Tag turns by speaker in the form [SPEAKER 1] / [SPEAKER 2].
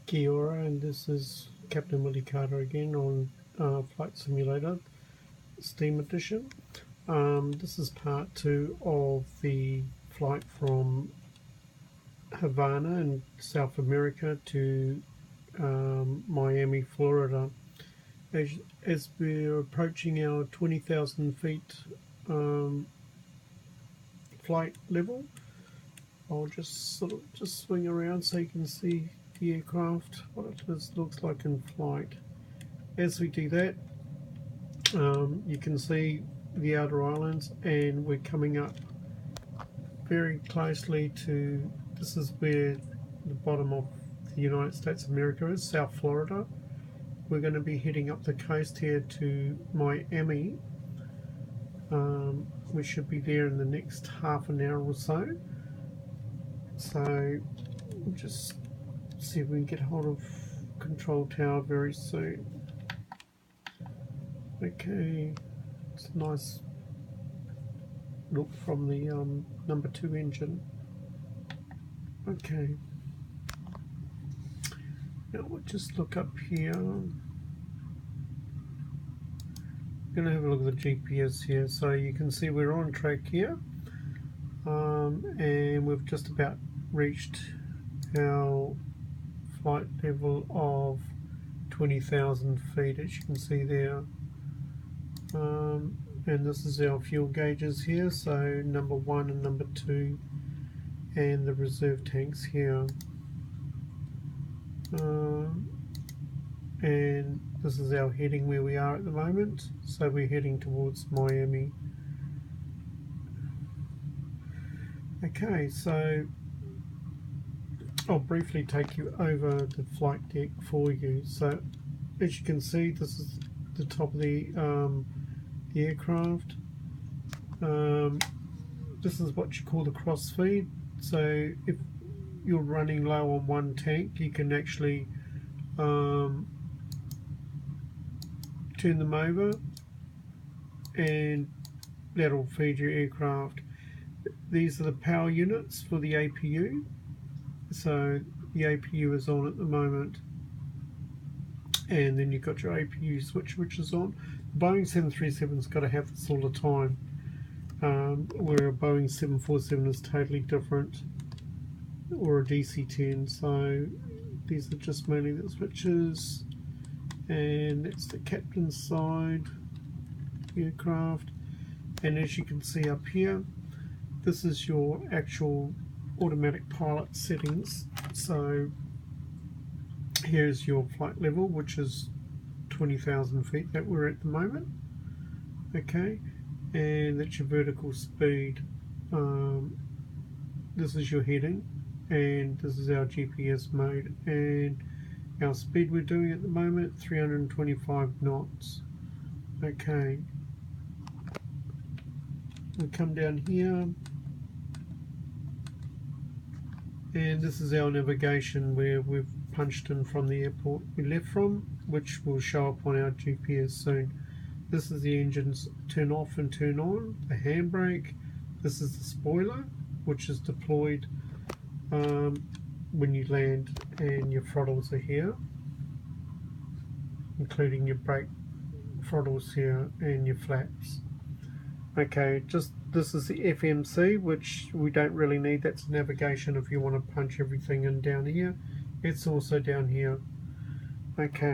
[SPEAKER 1] Kia ora, and this is Captain Willie Carter again on Flight Simulator Steam Edition. This is part 2 of the flight from Havana in South America to Miami, Florida. As we're approaching our 20,000 feet flight level, I'll just sort of swing around so you can see the aircraft, what it looks like in flight. As we do that, you can see the outer islands, and we're coming up very closely to, this is where the bottom of the United States of America is, South Florida. We're going to be heading up the coast here to Miami. We should be there in the next half an hour or so. So we'll just see if we can get hold of control tower very soon. Okay, it's a nice look from the number 2 engine. Okay, now we'll just look up here. I'm going to have a look at the GPS here, so you can see we're on track here, and we've just about reached our flight level of 20,000 feet, as you can see there. And this is our fuel gauges here, so number 1 and number 2, and the reserve tanks here. And this is our heading where we are at the moment, so we're heading towards Miami. Okay, so I'll briefly take you over the flight deck for you. So as you can see, this is the top of the aircraft. This is what you call the cross feed. So if you're running low on one tank, you can actually turn them over, and that'll feed your aircraft. These are the power units for the APU. So the APU is on at the moment, and then you've got your APU switch which is on. The Boeing 737's got to have this all the time, where a Boeing 747 is totally different, or a DC-10. So these are just mainly the switches, and that's the captain's side aircraft. And as you can see up here, this is your actual automatic pilot settings. So here's your flight level, which is 20,000 feet that we're at the moment. Okay, and that's your vertical speed. This is your heading, and this is our GPS mode, and our speed we're doing at the moment, 325 knots. Okay, we come down here, and this is our navigation where we've punched in from the airport we left from, which will show up on our GPS soon. This is the engines turn off and turn on, the handbrake. This is the spoiler, which is deployed when you land, and your throttles are here, including your brake throttles here and your flaps. Okay, this is the FMC, which we don't really need. That's navigation if you want to punch everything in down here. It's also down here. Okay.